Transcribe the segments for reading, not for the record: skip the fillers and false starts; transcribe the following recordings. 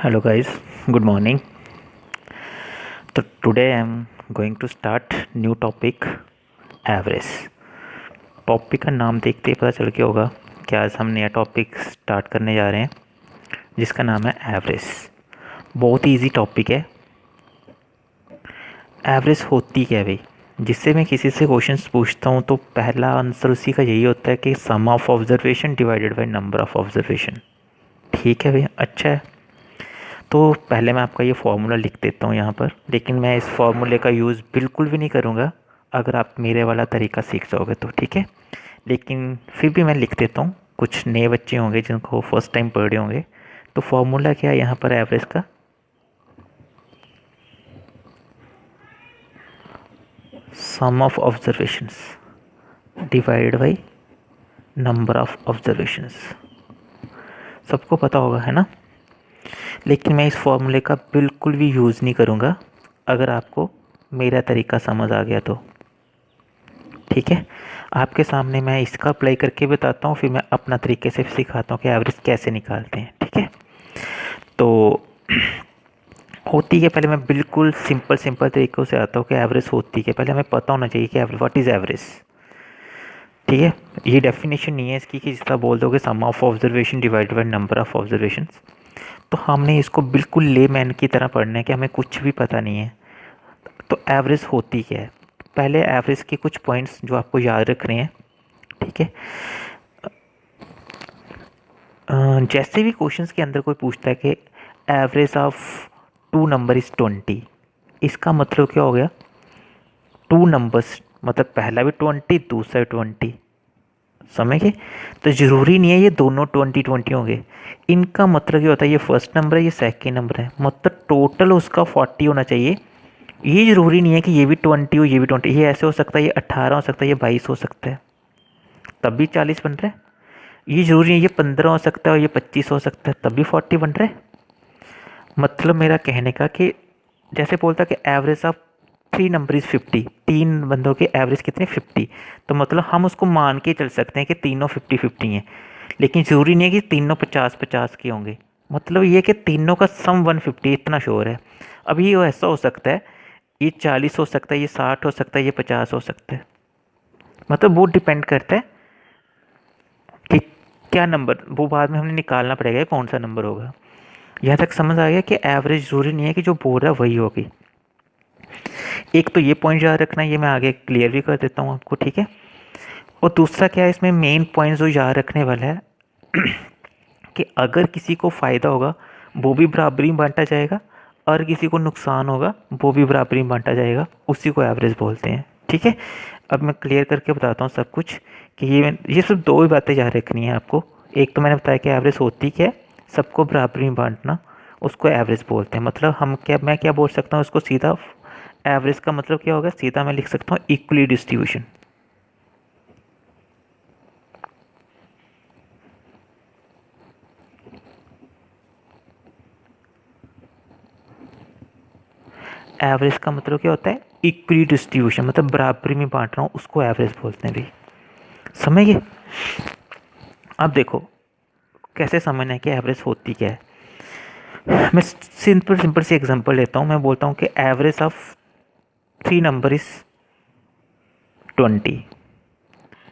Hello guys, good morning. So today I am going to start new topic average. Topic का नाम देखते ही पता चल गया होगा कि आज हम नया टॉपिक स्टार्ट करने जा रहे हैं जिसका नाम है एवरेज। बहुत ही इजी टॉपिक है। एवरेज होती क्या है भाई? जिससे मैं किसी से क्वेश्चंस पूछता हूँ तो पहला आंसर उसी का यही होता है कि sum of observation divided by number of observation. ठीक है भैया, अच्छा है। तो पहले मैं आपका ये फार्मूला लिख देता हूँ यहाँ पर, लेकिन मैं इस फार्मूले का यूज़ बिल्कुल भी नहीं करूँगा अगर आप मेरे वाला तरीका सीख जाओगे तो, ठीक है। लेकिन फिर भी मैं लिख देता हूँ, कुछ नए बच्चे होंगे जिनको फर्स्ट टाइम पढ़ रहे होंगे। तो फार्मूला क्या है यहाँ पर एवरेज का? Sum of observations divide by number of observations. सबको पता होगा, है ना। लेकिन मैं इस फॉर्मूले का बिल्कुल भी यूज़ नहीं करूँगा अगर आपको मेरा तरीका समझ आ गया तो, ठीक है। आपके सामने मैं इसका अप्लाई करके बताता हूँ, फिर मैं अपना तरीके से सिखाता हूँ कि एवरेज कैसे निकालते हैं, ठीक है। तो होती है, पहले मैं बिल्कुल सिंपल तरीक़ों से आता हूँ कि एवरेज होती है। पहले हमें पता होना चाहिए कि एवरेज, व्हाट इज़ एवरेज, ठीक है। ये डेफिनेशन नहीं है इसकी कि जिसका बोल दोगे sum of observation divided by number of observations. तो हमने इसको बिल्कुल लेमैन की तरह पढ़ना है कि हमें कुछ भी पता नहीं है। तो एवरेज होती क्या है? पहले एवरेज के कुछ पॉइंट्स जो आपको याद रखने हैं, ठीक है। जैसे भी क्वेश्चंस के अंदर कोई पूछता है कि average of two number is 20, इसका मतलब क्या हो गया? टू नंबर्स मतलब पहला भी 20 दूसरा 20, समझ गए। तो ज़रूरी नहीं है ये दोनों 20 होंगे। इनका मतलब क्या होता है, ये फर्स्ट नंबर है ये सेकेंड नंबर है, मतलब टोटल उसका 40 होना चाहिए। ये ज़रूरी नहीं है कि ये भी 20 हो ये भी 20, ये ऐसे हो सकता है, ये 18 हो सकता है, ये 22 हो सकता है, तब भी 40 बन रहा है। ये ज़रूरी नहीं है ये 15 हो सकता है और ये 25 हो सकता है, तब भी 40 बन रहा है। मतलब मेरा कहने का कि जैसे बोलता कि average of three number is 50, तीन बंदों के एवरेज कितने 50, तो मतलब हम उसको मान के चल सकते हैं कि तीनों 50-50 हैं। लेकिन ज़रूरी नहीं है कि तीनों 50-50 के होंगे। मतलब ये कि तीनों का सम 150, इतना श्योर है। अब ये ऐसा हो सकता है, ये 40 हो सकता है, ये 60 हो सकता है, ये 50 हो सकता है। मतलब वो डिपेंड करता है कि क्या नंबर, वो बाद में हमें निकालना पड़ेगा कौन सा नंबर होगा। यहाँ तक समझ आ गया कि एवरेज ज़रूरी नहीं है कि जो बोल रहा है वही होगी। एक तो ये पॉइंट याद रखना, ये मैं आगे क्लियर भी कर देता हूँ आपको, ठीक है। और दूसरा क्या है इसमें मेन पॉइंट जो याद रखने वाला है कि अगर किसी को फ़ायदा होगा वो भी बराबरी में बांटा जाएगा, और किसी को नुकसान होगा वो भी बराबरी में बांटा जाएगा, उसी को एवरेज बोलते हैं, ठीक है। अब मैं क्लियर करके बताता हूँ सब कुछ कि ये सिर्फ दो ही बातें याद रखनी है आपको। एक तो मैंने बताया कि एवरेज होती क्या है, सबको बराबरी में बांटना, उसको एवरेज बोलते हैं। मतलब मैं क्या बोल सकता हूँ उसको सीधा, एवरेज का मतलब क्या होगा, सीधा मैं लिख सकता हूँ इक्वली डिस्ट्रीब्यूशन। एवरेज का मतलब क्या होता है, इक्वली डिस्ट्रीब्यूशन, मतलब बराबरी में बांट रहा हूँ, उसको एवरेज बोलते हैं भाई, समझ गए। अब देखो कैसे समझना है कि एवरेज होती क्या है। मैं सिंपल सी एग्जांपल लेता हूँ। मैं बोलता हूँ कि average of three number is 20।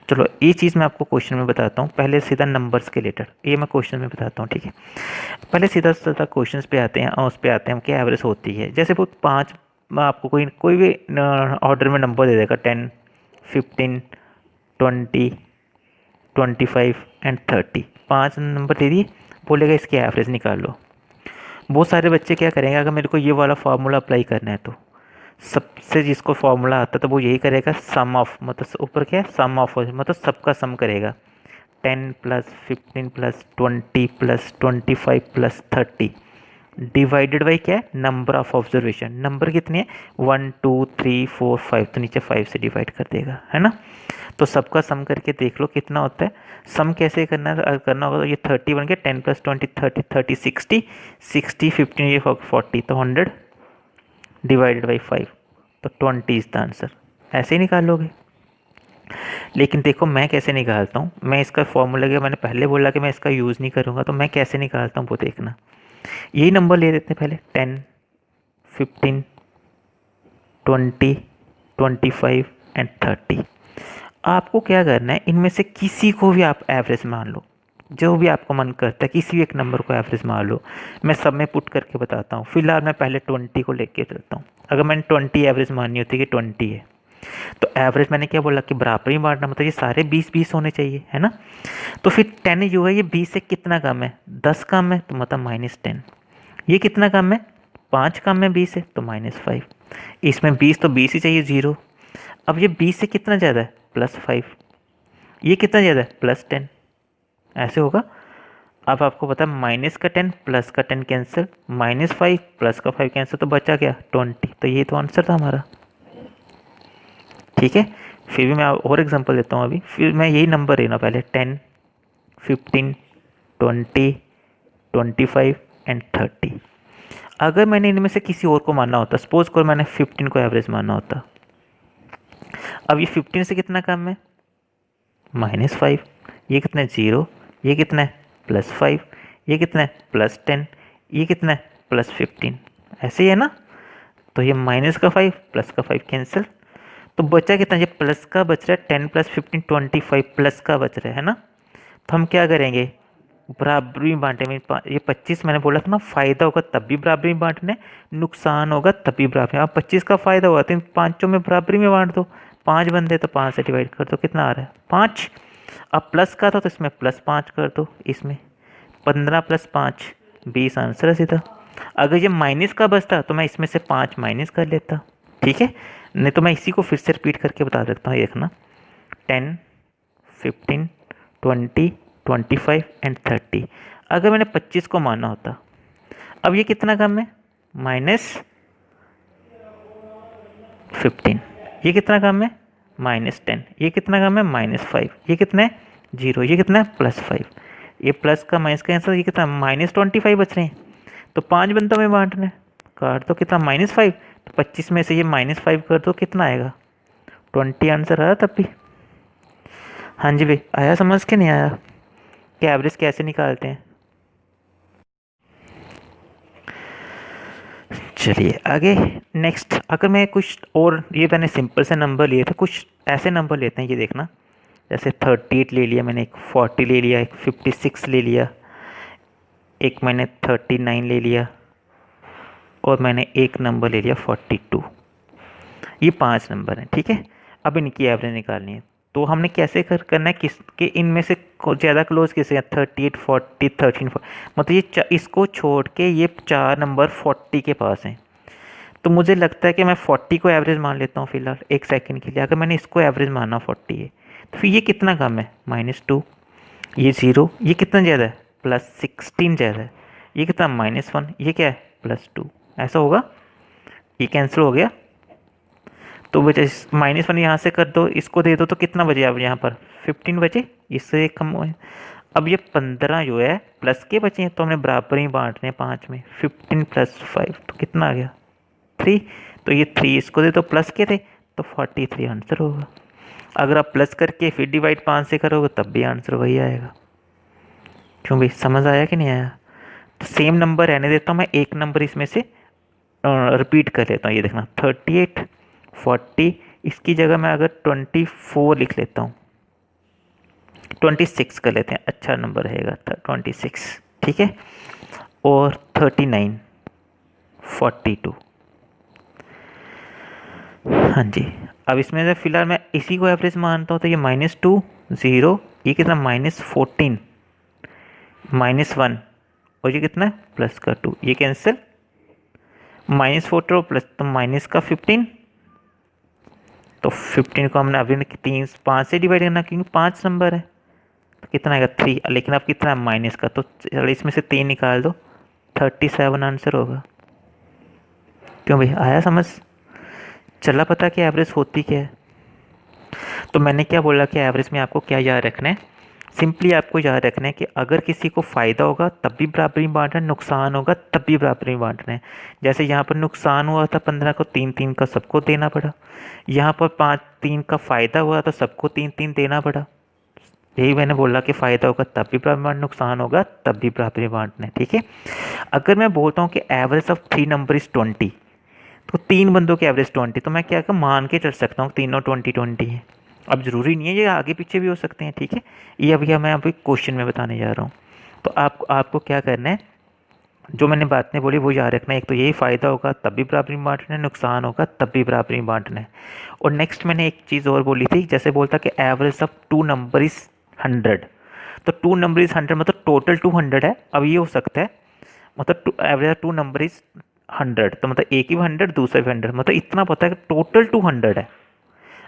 चलो ये चीज़ मैं आपको क्वेश्चन में बताता हूँ, पहले सीधा नंबर्स के रिलेटेड ये मैं क्वेश्चन में बताता हूँ, ठीक है। पहले सीधा सीधा क्वेश्चंस पे आते हैं और उस पे आते हैं कि एवरेज होती है। जैसे वो पाँच, आपको कोई कोई भी ऑर्डर में नंबर दे देगा, 10, 15, 20, 25 एंड 30, पाँच नंबर दे दिए, बोलेगा इसकी एवरेज निकाल लो। बहुत सारे बच्चे क्या करेंगे, अगर मेरे को ये वाला फार्मूला अप्लाई करना है तो सबसे जिसको फार्मूला आता है तो वो यही करेगा, सम ऑफ, मतलब ऊपर क्या है सम ऑफ, मतलब सबका सम करेगा। 10 plus 15 plus 20 plus 25 plus 30 divided by क्या है, नंबर ऑफ ऑब्जर्वेशन। नंबर कितने हैं, 1 2 3 4 5, तो नीचे 5 से डिवाइड कर देगा, है ना। तो सबका सम करके देख लो कितना होता है। सम कैसे करना है, करना होगा तो ये 30 बन गया, 10 प्लस 20 30, 30 60, 60 15 ये 40, तो 100 डिवाइडेड बाई 5, तो 20 इज़ द आंसर। ऐसे ही निकाल लोगे। लेकिन देखो मैं कैसे निकालता हूँ, मैं इसका फॉर्मूला, के मैंने पहले बोला कि मैं इसका यूज़ नहीं करूँगा, तो मैं कैसे निकालता हूँ वो देखना। यही नंबर ले लेते हैं पहले 10, 15, 20, 25 एंड 30। आपको क्या करना है, इनमें से किसी को भी आप एवरेज मान लो, जो भी आपको मन करता है किसी भी एक नंबर को एवरेज मान लो। मैं सब में पुट करके बताता हूँ। फिलहाल मैं पहले 20 को लेके चलता हूँ। अगर मैंने 20 एवरेज माननी होती है कि 20 है, तो एवरेज मैंने क्या बोला कि बराबर ही बांटना, मतलब ये सारे 20-20 होने चाहिए, है ना। तो फिर 10 जो है ये 20 से कितना कम है, 10 कम है, तो मतलब -10। ये कितना कम है, 5 कम है 20 से, तो -5। इसमें 20 तो 20 ही चाहिए, 0। अब ये 20 से कितना ज़्यादा है, +5। ये कितना ज़्यादा है, +10। ऐसे होगा। अब आपको पता है माइनस का 10 प्लस का 10 कैंसिल, -5 प्लस का 5 कैंसिल, तो बचा क्या, 20। तो ये तो आंसर था हमारा। ठीक है, फिर भी मैं और एग्जांपल देता हूँ अभी। फिर मैं यही नंबर लेना पहले 10, 15, 20, 25 एंड 30। अगर मैंने इनमें से किसी और को मानना होता, सपोज करो मैंने 15 को एवरेज मानना होता। अब ये 15 से कितना कम है, -5। ये कितना है, 0। ये कितना है, +5। ये कितना है, +10। ये कितना है, +15। ऐसे ही है ना। तो ये -5 प्लस का 5 कैंसिल, तो बचा कितना, ये प्लस का बच रहा है 10 + 15 25 प्लस का बच रहा है ना। तो हम क्या करेंगे, बराबरी में बांटे में ये 25 मैंने बोला था ना, फ़ायदा होगा तब भी बराबरी में बांटने, नुकसान होगा तब भी बराबरी में। अब 25 का फ़ायदा हुआ तो इन पाँचों में बराबरी में बांट दो। 5 बंदे तो 5 से डिवाइड कर दो, कितना आ रहा है, 5। अब प्लस का था तो इसमें +5 कर दो, इसमें 15 + 5 20 आंसर है सीधा। अगर ये माइनस का बचता तो मैं इसमें से 5 माइनस कर लेता। ठीक है, नहीं तो मैं इसी को फिर से रिपीट करके बता देता हूँ, देखना 10, 15, 20, 25 एंड 30। अगर मैंने 25 को माना होता, अब ये कितना कम है, -15। ये कितना कम है, -10। ये कितना कम है, -5। ये कितना है, 0। ये कितना है, +5। ये प्लस का माइनस का आंसर, ये कितना, -25 बच रहे हैं। तो 5 बंदों में बांटना है, काट दो, कितना, -5। तो 25 में से ये -5 कर दो, कितना आएगा, 20 आंसर आया तब भी। हाँ जी भाई, आया समझ के नहीं आया कि एवरेज कैसे निकालते हैं। चलिए आगे नेक्स्ट। अगर मैं कुछ और, ये मैंने सिंपल से नंबर लिए थे, कुछ ऐसे नंबर लेते हैं, ये देखना। जैसे 38 ले लिया मैंने, एक 40 ले लिया, एक 56 ले लिया, एक मैंने 39 ले लिया, और मैंने एक नंबर ले लिया 42। ये 5 नंबर हैं, ठीक है। अब इनकी एवरेज निकालनी है, तो हमने कैसे करना है, किसके इनमें से ज़्यादा क्लोज किसे है, 38, 40, 13, 4। मतलब ये इसको छोड़ के ये 4 नंबर 40 के पास हैं। तो मुझे लगता है कि मैं 40 को एवरेज मान लेता हूँ फिलहाल, एक सेकंड के लिए। अगर मैंने इसको एवरेज माना 40 है, तो फिर ये कितना कम है, -2। ये 0, ये कितना ज़्यादा है, +16 ज़्यादा है। ये कितना, -1। ये क्या है, +2। ऐसा होगा, ये कैंसिल हो गया। तो बचे -1 यहाँ से कर दो, इसको दे दो, तो कितना बचे अब यहाँ पर, 15 बचे, इससे कम हुए। अब ये 15 जो है प्लस के बचे हैं, तो हमने बराबर ही बांटने हैं 5 में। 15 + 5 तो कितना आ गया, 3। तो ये 3 इसको दे दो, प्लस के थे, तो 43 आंसर होगा। अगर आप प्लस करके फिर डिवाइड 5 से करोगे तब भी आंसर वही आएगा। क्यों भाई, समझ आया कि नहीं आया। तो सेम नंबर रहने देता हूँ मैं, एक नंबर इसमें से रिपीट कर लेता हूँ। ये देखना 38, 40, इसकी जगह मैं अगर 24 लिख लेता हूँ, 26 कर लेते हैं, अच्छा नंबर रहेगा 26। ठीक है, और 39, 42। हाँ जी। अब इसमें से फिलहाल मैं इसी को एवरेज मानता हूँ, तो ये -2, 0, ये कितना, -14, -1, और ये कितना है, प्लस का 2। ये कैंसिल, -14 प्लस तो माइनस का 15। तो 15 को हमने अभी 5 से डिवाइड करना, क्योंकि 5 नंबर है। तो कितना आएगा, 3। लेकिन अब कितना है, माइनस का, तो चलो इसमें से 3 निकाल दो, 37 आंसर होगा। क्यों भाई, आया समझ, चला पता कि एवरेज होती क्या है। तो मैंने क्या बोला कि एवरेज में आपको क्या याद रखना है, सिंपली आपको याद रखना है कि अगर किसी को फ़ायदा होगा तब भी बराबरी में बांटना है, नुकसान होगा तब भी बराबरी में बांटना है। जैसे यहाँ पर नुकसान हुआ था 15 को, 3-3 का सबको देना पड़ा। यहाँ पर 5-3 का फ़ायदा हुआ तो सबको 3-3 देना पड़ा। यही मैंने बोला कि फ़ायदा होगा तब भी बराबर बांटना, नुकसान होगा तब भी बराबर बांटना है, ठीक है। अगर मैं बोलता हूँ कि एवरेज ऑफ 3 नंबर इज़ 20, तो 3 बंदों की एवरेज 20, तो मैं क्या मान के चल सकता हूँ तीनों 20-20 है। अब ज़रूरी नहीं है, ये आगे पीछे भी हो सकते हैं, ठीक है। ये अभी मैं अभी क्वेश्चन में बताने जा रहा हूँ। तो आपको क्या करना है, जो मैंने बातें बोली वो याद रखना है। एक तो यही फ़ायदा होगा तब भी बराबरी में बांटना है, नुकसान होगा तब भी बराबरी में बांटना है। और नेक्स्ट मैंने एक चीज़ और बोली थी, जैसे बोलता कि एवरेज ऑफ 2 नंबर इज़ 100, तो 2 नंबर इज़ 100 मतलब टोटल 200 है। अब ये हो सकता है मतलब एवरेज 2 नंबर इज़ 100, तो मतलब एक ही 100 दूसरा भी 100, मतलब इतना पता है कि टोटल 200 है।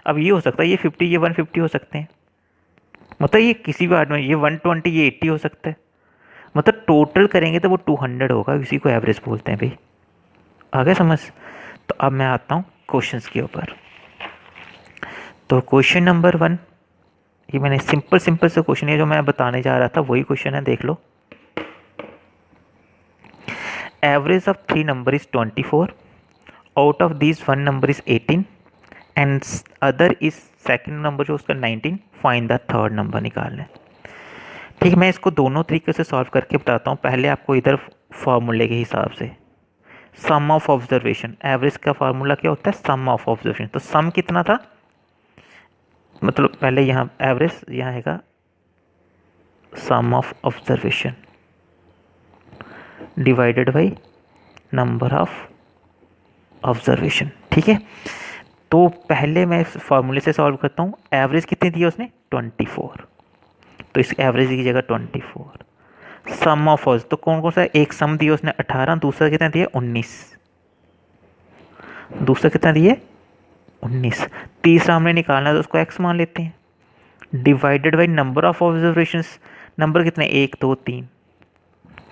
अब ये हो सकता है ये 50 ये 150 हो सकते हैं, मतलब ये किसी भी आर्ट में ये 120 ये 80 हो सकता है, मतलब टोटल करेंगे तो वो 200 होगा, इसी को एवरेज बोलते हैं भाई। आगे समझ। तो अब मैं आता हूँ क्वेश्चंस के ऊपर। तो क्वेश्चन नंबर 1, ये मैंने सिंपल से क्वेश्चन है जो मैं बताने जा रहा था वही क्वेश्चन है, देख लो। Average of 3 number is 24, out of this 1 number is 18 and other is second number जो उसका 19, फाइंड द थर्ड नंबर निकालना है। ठीक है, मैं इसको दोनों तरीके से सॉल्व करके बताता हूँ। पहले आपको इधर फॉर्मूले के हिसाब से सम ऑफ ऑब्जर्वेशन, एवरेज का फार्मूला क्या होता है, सम ऑफ ऑब्जर्वेशन। तो सम कितना था, मतलब पहले यहाँ एवरेज, यहाँ आएगा sum of observation divided by number of observation, ठीक है। तो पहले मैं इस फार्मूले से सॉल्व करता हूँ। एवरेज कितनी दी है उसने 24, तो इस एवरेज की जगह 24। सम ऑफ ऑज, तो कौन कौन सा, एक सम दिया उसने 18, दूसरा कितना दिया 19, दूसरा कितना दिए 19, तीसरा हमने निकालना है तो उसको एक्स मान लेते हैं, divided by number of observations, number कितने 1 2 3,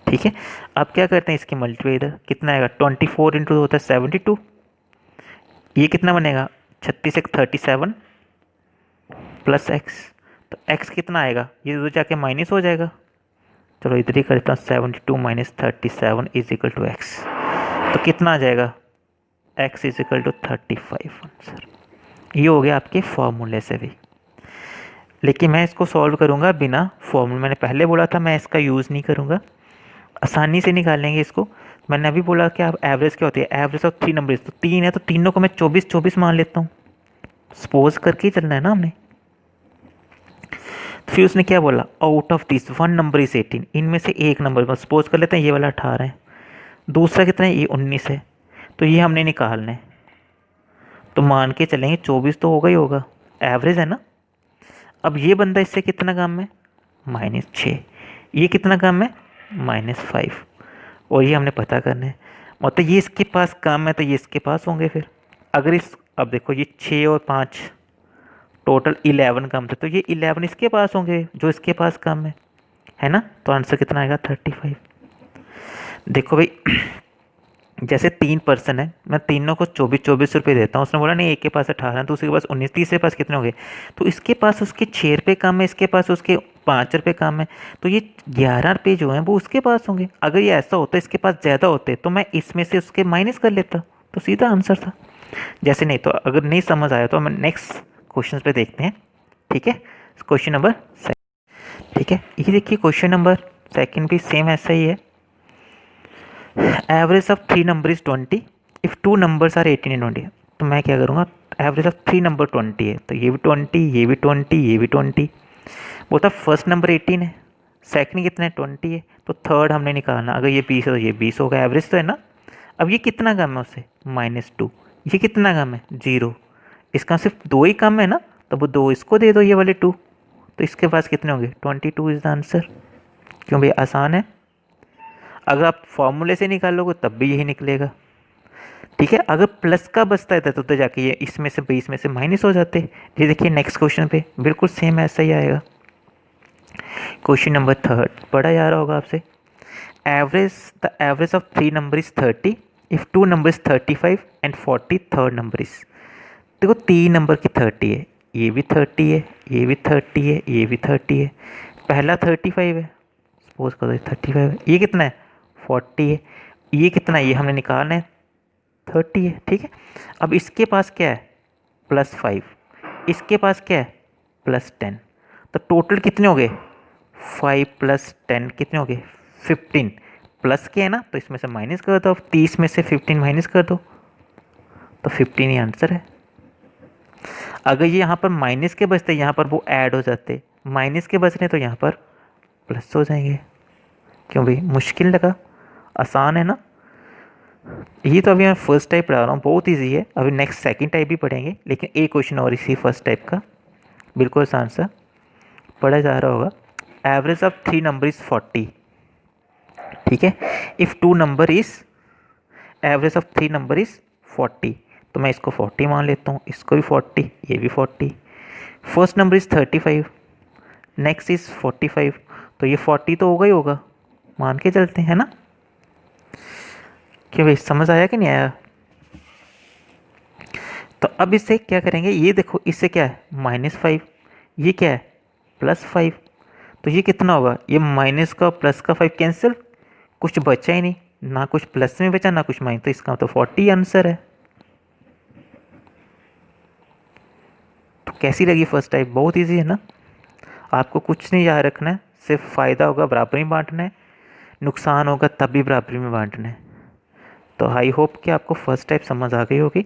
ठीक है। अब क्या करते हैं इसकी मल्टीप्लाई, इधर कितना आएगा 24 इंटू होता है 72, ये कितना बनेगा 36 एक 37 प्लस एक्स, तो एक्स कितना आएगा, ये तो जाके माइनस हो जाएगा। चलो इधर ही करता हूँ, 72 minus 37 is equal to x, तो कितना आ जाएगा x is equal to 35 answer. ये हो गया आपके फॉर्मूले से भी, लेकिन मैं इसको सॉल्व करूँगा बिना फॉर्मूले, मैंने पहले बोला था मैं इसका यूज़ नहीं करूँगा, आसानी से निकाल लेंगे इसको। मैंने अभी बोला कि आप एवरेज क्या होती है, एवरेज ऑफ 3 नंबर, तो 3 है तो तीनों को मैं 24 मान लेता हूँ, सपोज करके ही चलना है ना हमने। फिर उसने क्या बोला, out of this 1 number is 18, इनमें से एक नंबर सपोज कर लेते हैं ये वाला 18 है, दूसरा कितना है ये 19 है, तो ये हमने निकालना है। तो मान के चलेंगे 24 तो होगा ही होगा, एवरेज है ना। अब ये बंदा इससे कितना कम है -6, ये कितना कम है -5, और ये हमने पता करना है, मतलब ये इसके पास कम है तो ये इसके पास होंगे फिर। अगर इस, अब देखो ये 6 और 5 टोटल 11 कम थे, तो ये 11 इसके पास होंगे जो इसके पास कम है ना। तो आंसर कितना आएगा 35। देखो भाई जैसे 3 पर्सन है, मैं तीनों को 24 रुपये देता हूँ, उसने बोला नहीं एक के पास 18 दूसरे के पास 19, तीसरे पास कितने हो गए, तो इसके पास उसके 6 रुपये कम है, इसके पास उसके 5 रुपये कम है, तो ये 11 रुपये जो हैं वो उसके पास होंगे। अगर ये ऐसा होता इसके पास ज़्यादा होते तो मैं इसमें से उसके माइनस कर लेता, तो सीधा आंसर था। जैसे नहीं, तो अगर नहीं समझ आया तो हम नेक्स्ट क्वेश्चन पे देखते हैं, ठीक है। क्वेश्चन नंबर 2, ठीक है, ये देखिए क्वेश्चन नंबर 2 भी सेम ऐसा ही है। Average of 3 number is 20 if 2 numbers are 18 and 20, तो मैं क्या करूँगा, एवरेज ऑफ 3 नंबर 20 है, तो ये भी 20 ये भी 20 ये भी 20, बोलता फर्स्ट नंबर 18 है, सेकंड कितना है 20 है, तो थर्ड हमने निकालना, अगर ये 20 है तो ये 20 होगा, एवरेज तो है ना। अब ये कितना कम है उससे -2, ये कितना कम है 0, इसका सिर्फ 2 ही कम है ना, तो वो 2 इसको दे दो ये वाले 2, तो इसके पास कितने होंगे 22 इज़ द आंसर। क्यों भाई आसान है, अगर आप फॉर्मूले से निकालोगे तब भी यही निकलेगा, ठीक है। अगर प्लस का बचता है तो जाके ये इसमें से 20 में से माइनस हो जाते। ये देखिए नेक्स्ट क्वेश्चन पे बिल्कुल सेम ऐसा ही आएगा। क्वेश्चन नंबर 3 पढ़ा जा रहा होगा आपसे, the average of 3 number is 30 if 2 number is 35 and 40 third number is. देखो 3 नंबर की 30 है, ये भी 30 है, ये भी 30 है, ये भी 30 है, पहला 35 है, सपोज करो 35 है, ये कितना है 40 है, ये कितना है ये हमने निकालना है 30 है, ठीक है। अब इसके पास क्या है +5, इसके पास क्या है +10, तो टोटल कितने हो गए 5 + 10 कितने हो गए 15। प्लस के है ना तो इसमें से माइनस कर दो, अब 30 में से 15 माइनस कर दो तो 15 ही आंसर है। अगर ये यहाँ पर माइनस के बचते यहाँ पर वो ऐड हो जाते, माइनस के बच रहे तो यहाँ पर प्लस हो जाएंगे। क्यों भाई मुश्किल लगा, आसान है ना। ये तो अभी मैं फर्स्ट टाइप पढ़ा रहा हूँ, बहुत इजी है। अभी नेक्स्ट सेकंड टाइप भी पढ़ेंगे, लेकिन एक क्वेश्चन और इसी फर्स्ट टाइप का बिल्कुल आसान सा पढ़ा जा रहा होगा। Average of 3 number is 40। ठीक है, if 2 number is average of 3 number is 40, तो मैं इसको 40 मान लेता हूँ, इसको भी 40, ये भी 40। First number is 35, next is 45, तो ये 40 तो होगा ही होगा, मान के चलते हैं ना। क्यों भाई समझ आया कि नहीं आया। तो अब इससे क्या करेंगे, ये देखो इससे क्या है -5, ये क्या है +5, तो ये कितना होगा, ये माइनस का प्लस का 5 कैंसिल, कुछ बचा ही नहीं, ना कुछ प्लस में बचा ना कुछ माइनस, तो इसका मतलब 40 आंसर है। तो कैसी लगी फर्स्ट टाइप, बहुत इजी है ना। आपको कुछ नहीं याद रखना है, सिर्फ फ़ायदा होगा बराबरी में बांटना है, नुकसान होगा तब भी बराबरी में बांटना है। तो आई होप कि आपको फर्स्ट टाइप समझ आ गई होगी।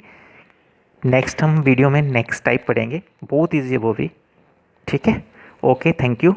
नेक्स्ट हम वीडियो में नेक्स्ट टाइप पढ़ेंगे, बहुत ईजी है वो भी। ठीक है, ओके, थैंक यू।